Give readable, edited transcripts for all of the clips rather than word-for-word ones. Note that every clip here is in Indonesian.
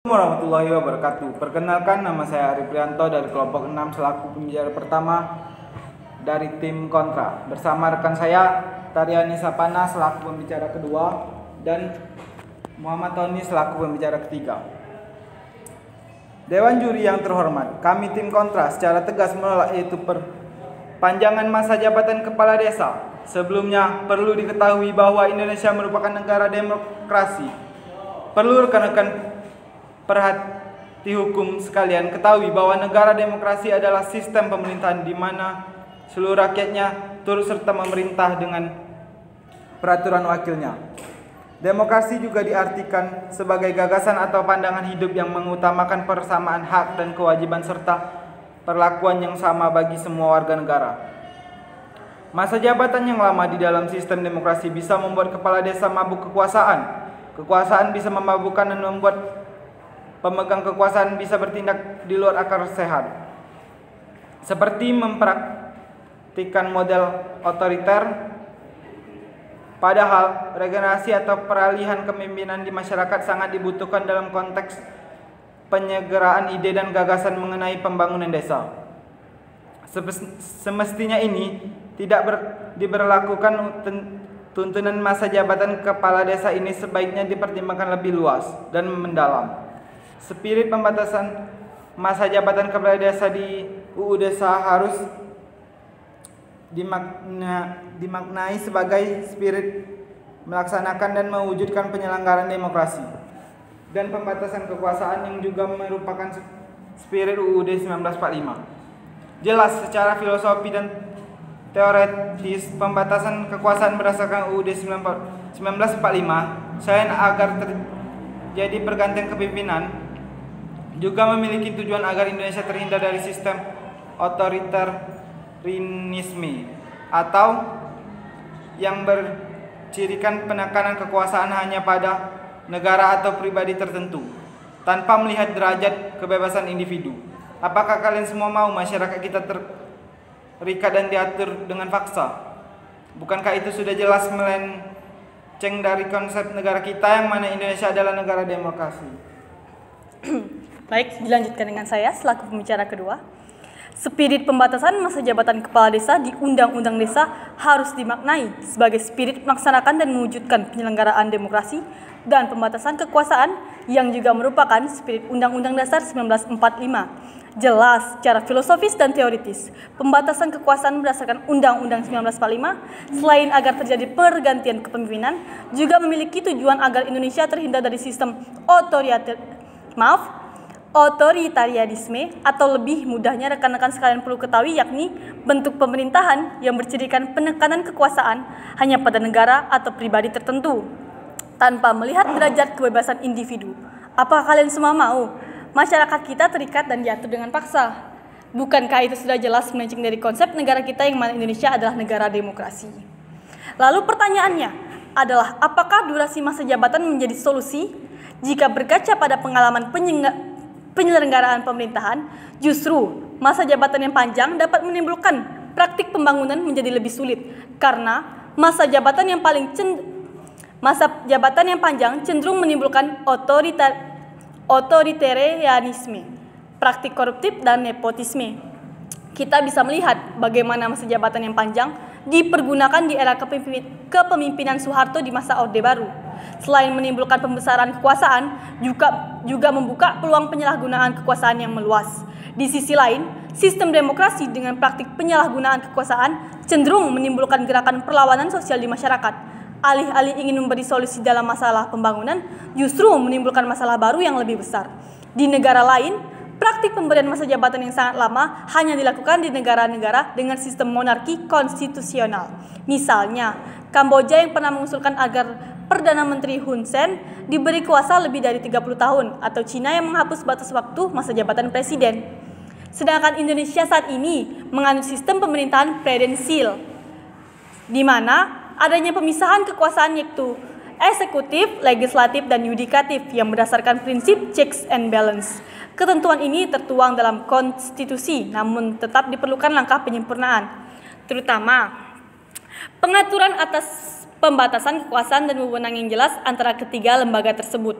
Warahmatullahi wabarakatuh. Perkenalkan, nama saya Ari Prianto dari kelompok 6 selaku pembicara pertama dari tim kontra. Bersama rekan saya Tariani Sapana selaku pembicara kedua dan Muhammad Tony selaku pembicara ketiga. Dewan juri yang terhormat, kami tim kontra secara tegas menolak yaitu perpanjangan masa jabatan kepala desa. Sebelumnya perlu diketahui bahwa Indonesia merupakan negara demokrasi. Perlu rekan-rekan perhati hukum sekalian ketahui bahwa negara demokrasi adalah sistem pemerintahan di mana seluruh rakyatnya turut serta memerintah dengan peraturan wakilnya. Demokrasi juga diartikan sebagai gagasan atau pandangan hidup yang mengutamakan persamaan hak dan kewajiban serta perlakuan yang sama bagi semua warga negara. Masa jabatan yang lama di dalam sistem demokrasi bisa membuat kepala desa mabuk kekuasaan. Kekuasaan bisa memabukkan dan membuat pemegang kekuasaan bisa bertindak di luar akal sehat, seperti mempraktikkan model otoriter. Padahal regenerasi atau peralihan kepemimpinan di masyarakat sangat dibutuhkan dalam konteks penyegeraan ide dan gagasan mengenai pembangunan desa. Semestinya ini tidak diberlakukan. Tuntunan masa jabatan kepala desa ini sebaiknya dipertimbangkan lebih luas dan mendalam. Spirit pembatasan masa jabatan kepala desa di UU Desa harus dimaknai sebagai spirit melaksanakan dan mewujudkan penyelenggaraan demokrasi dan pembatasan kekuasaan yang juga merupakan spirit UUD 1945. Jelas secara filosofi dan teoretis pembatasan kekuasaan berdasarkan UUD 1945 selain agar terjadi pergantian kepemimpinan juga memiliki tujuan agar Indonesia terhindar dari sistem otoritarisme atau yang bercirikan penekanan kekuasaan hanya pada negara atau pribadi tertentu tanpa melihat derajat kebebasan individu. Apakah kalian semua mau masyarakat kita terikat dan diatur dengan paksa? Bukankah itu sudah jelas melenceng dari konsep negara kita yang mana Indonesia adalah negara demokrasi? Baik, dilanjutkan dengan saya selaku pembicara kedua. Spirit pembatasan masa jabatan kepala desa di Undang-Undang Desa harus dimaknai sebagai spirit melaksanakan dan mewujudkan penyelenggaraan demokrasi dan pembatasan kekuasaan yang juga merupakan spirit Undang-Undang Dasar 1945. Jelas secara filosofis dan teoritis, pembatasan kekuasaan berdasarkan Undang-Undang 1945 selain agar terjadi pergantian kepemimpinan juga memiliki tujuan agar Indonesia terhindar dari sistem otoritarianisme atau lebih mudahnya rekan-rekan sekalian perlu ketahui yakni bentuk pemerintahan yang bercirikan penekanan kekuasaan hanya pada negara atau pribadi tertentu tanpa melihat derajat kebebasan individu. Apakah kalian semua mau masyarakat kita terikat dan diatur dengan paksa? Bukankah itu sudah jelas melenceng dari konsep negara kita yang mana Indonesia adalah negara demokrasi? Lalu pertanyaannya adalah apakah durasi masa jabatan menjadi solusi? Jika berkaca pada pengalaman penyelenggaraan pemerintahan, justru masa jabatan yang panjang dapat menimbulkan praktik pembangunan menjadi lebih sulit karena masa jabatan yang panjang cenderung menimbulkan otoritarianisme, praktik koruptif dan nepotisme. Kita bisa melihat bagaimana masa jabatan yang panjang dipergunakan di era kepemimpinan Soeharto di masa Orde Baru. Selain menimbulkan pembesaran kekuasaan, juga membuka peluang penyalahgunaan kekuasaan yang meluas. Di sisi lain, sistem demokrasi dengan praktik penyalahgunaan kekuasaan cenderung menimbulkan gerakan perlawanan sosial di masyarakat. Alih-alih ingin memberi solusi dalam masalah pembangunan, justru menimbulkan masalah baru yang lebih besar. Di negara lain, praktik pemberian masa jabatan yang sangat lama hanya dilakukan di negara-negara dengan sistem monarki konstitusional. Misalnya, Kamboja yang pernah mengusulkan agar Perdana Menteri Hun Sen diberi kuasa lebih dari 30 tahun atau Cina yang menghapus batas waktu masa jabatan presiden. Sedangkan Indonesia saat ini menganut sistem pemerintahan presidensial di mana adanya pemisahan kekuasaan yaitu eksekutif, legislatif, dan yudikatif yang berdasarkan prinsip checks and balance. Ketentuan ini tertuang dalam konstitusi, namun tetap diperlukan langkah penyempurnaan, terutama pengaturan atas pembatasan kekuasaan dan wewenang yang jelas antara ketiga lembaga tersebut.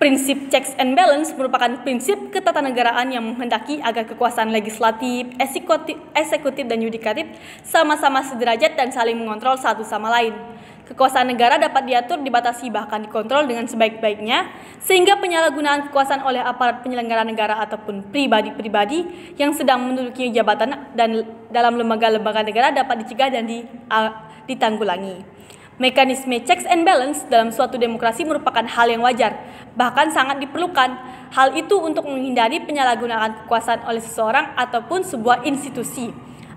Prinsip checks and balance merupakan prinsip ketatanegaraan yang menghendaki agar kekuasaan legislatif, eksekutif, dan yudikatif sama-sama sederajat dan saling mengontrol satu sama lain. Kekuasaan negara dapat diatur, dibatasi, bahkan dikontrol dengan sebaik-baiknya, sehingga penyalahgunaan kekuasaan oleh aparat penyelenggara negara ataupun pribadi-pribadi yang sedang menduduki jabatan dan dalam lembaga-lembaga negara dapat dicegah dan ditanggulangi. Mekanisme checks and balance dalam suatu demokrasi merupakan hal yang wajar, bahkan sangat diperlukan. Hal itu untuk menghindari penyalahgunaan kekuasaan oleh seseorang ataupun sebuah institusi,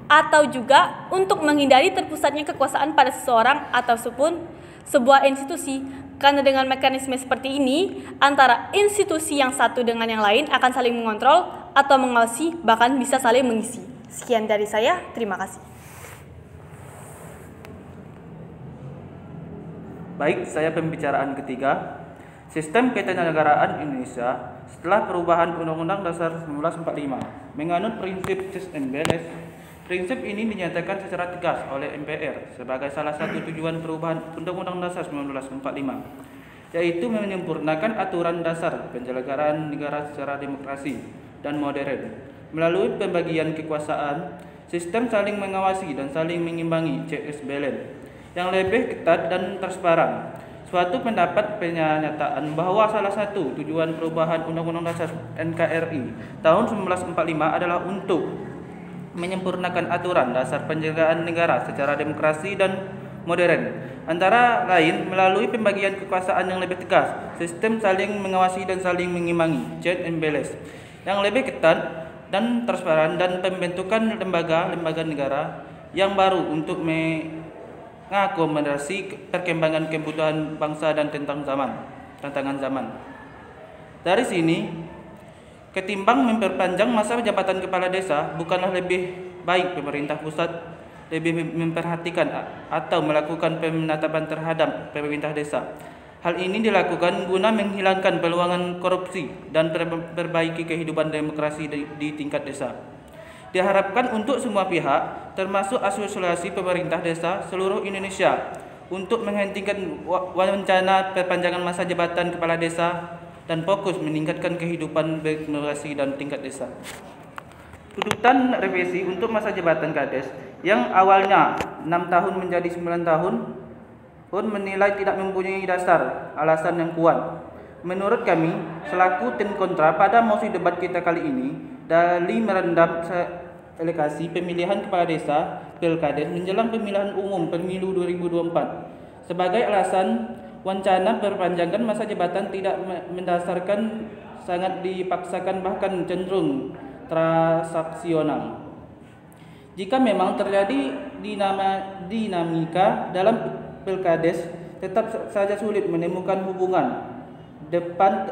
atau juga untuk menghindari terpusatnya kekuasaan pada seseorang ataupun sebuah institusi. Karena dengan mekanisme seperti ini, antara institusi yang satu dengan yang lain akan saling mengontrol atau mengawasi, bahkan bisa saling mengisi. Sekian dari saya, terima kasih. Baik, saya pembicaraan ketiga. Sistem Ketenagaran Indonesia setelah perubahan Undang-Undang Dasar 1945 menganut prinsip checks and balance. Prinsip ini dinyatakan secara tegas oleh MPR sebagai salah satu tujuan perubahan Undang-Undang Dasar 1945, yaitu menyempurnakan aturan dasar penyelenggaraan negara secara demokrasi dan modern melalui pembagian kekuasaan, sistem saling mengawasi dan saling mengimbangi checks and balance yang lebih ketat dan transparan. Suatu pendapat pernyataan bahwa salah satu tujuan perubahan Undang-Undang Dasar NKRI tahun 1945 adalah untuk menyempurnakan aturan dasar penyelenggaraan negara secara demokrasi dan modern, antara lain melalui pembagian kekuasaan yang lebih tegas, sistem saling mengawasi dan saling mengimbangi check and balance yang lebih ketat dan transparan, dan pembentukan lembaga-lembaga negara yang baru untuk mengakomodasi perkembangan kebutuhan bangsa dan tantangan zaman. Dari sini, ketimbang memperpanjang masa jabatan kepala desa, bukanlah lebih baik pemerintah pusat lebih memperhatikan atau melakukan penetapan terhadap pemerintah desa. Hal ini dilakukan guna menghilangkan peluang korupsi dan perbaiki kehidupan demokrasi di tingkat desa. Diharapkan untuk semua pihak, termasuk asosiasi pemerintah desa seluruh Indonesia, untuk menghentikan wacana perpanjangan masa jabatan kepala desa dan fokus meningkatkan kehidupan demokrasi dan tingkat desa. Tuntutan revisi untuk masa jabatan Kades yang awalnya 6 tahun menjadi 9 tahun pun menilai tidak mempunyai dasar alasan yang kuat. Menurut kami, selaku tim kontra pada mosi debat kita kali ini, dalih merendam elegasi pemilihan kepala desa Pilkades menjelang pemilihan umum pemilu 2024 sebagai alasan wacana perpanjangan masa jabatan tidak mendasarkan, sangat dipaksakan, bahkan cenderung transaksional. Jika memang terjadi dinamika dalam Pilkades, tetap saja sulit menemukan hubungan depan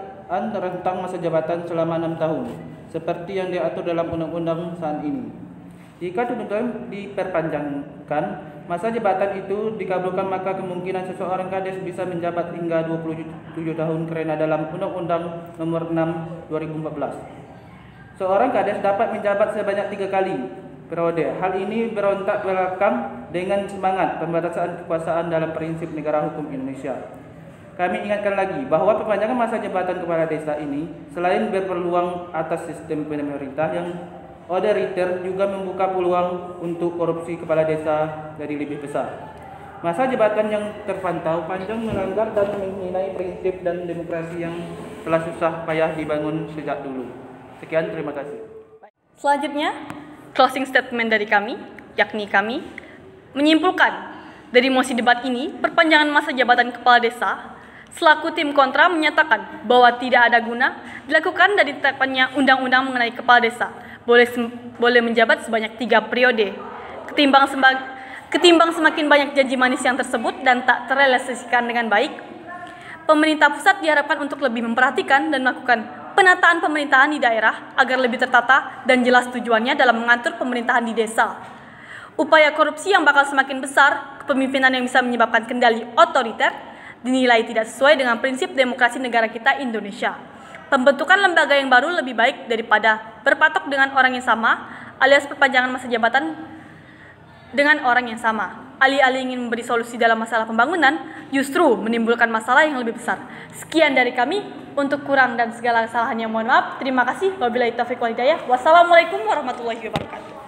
rentang masa jabatan selama 6 tahun seperti yang diatur dalam undang-undang saat ini. Jika tuntutan diperpanjangkan masa jabatan itu dikabulkan, maka kemungkinan seseorang kades bisa menjabat hingga 27 tahun karena dalam Undang-Undang Nomor 6 2014 seorang kades dapat menjabat sebanyak 3 kali periode. Hal ini berontak belakang dengan semangat pembatasan kekuasaan dalam prinsip negara hukum Indonesia. Kami ingatkan lagi bahwa perpanjangan masa jabatan kepala desa ini selain berpeluang atas sistem pemerintah yang otoriter, juga membuka peluang untuk korupsi kepala desa jadi lebih besar. Masa jabatan yang terpantau panjang melanggar dan menghinai prinsip dan demokrasi yang telah susah payah dibangun sejak dulu. Sekian, terima kasih. Selanjutnya, closing statement dari kami, yakni kami menyimpulkan dari mosi debat ini, perpanjangan masa jabatan kepala desa, selaku tim kontra menyatakan bahwa tidak ada guna dilakukan dari ditetapkannya undang-undang mengenai kepala desa boleh menjabat sebanyak 3 periode. Ketimbang semakin banyak janji manis yang tersebut dan tak terrealisasikan dengan baik, pemerintah pusat diharapkan untuk lebih memperhatikan dan melakukan penataan pemerintahan di daerah agar lebih tertata dan jelas tujuannya dalam mengatur pemerintahan di desa. Upaya korupsi yang bakal semakin besar, kepemimpinan yang bisa menyebabkan kendali otoriter, dinilai tidak sesuai dengan prinsip demokrasi negara kita Indonesia. Pembentukan lembaga yang baru lebih baik daripada berpatok dengan orang yang sama, alias perpanjangan masa jabatan dengan orang yang sama. alih-alih ingin memberi solusi dalam masalah pembangunan, justru menimbulkan masalah yang lebih besar. Sekian dari kami, untuk kurang dan segala kesalahannya mohon maaf. Terima kasih. Wabillahi taufiq wal hidayah. Wassalamualaikum warahmatullahi wabarakatuh.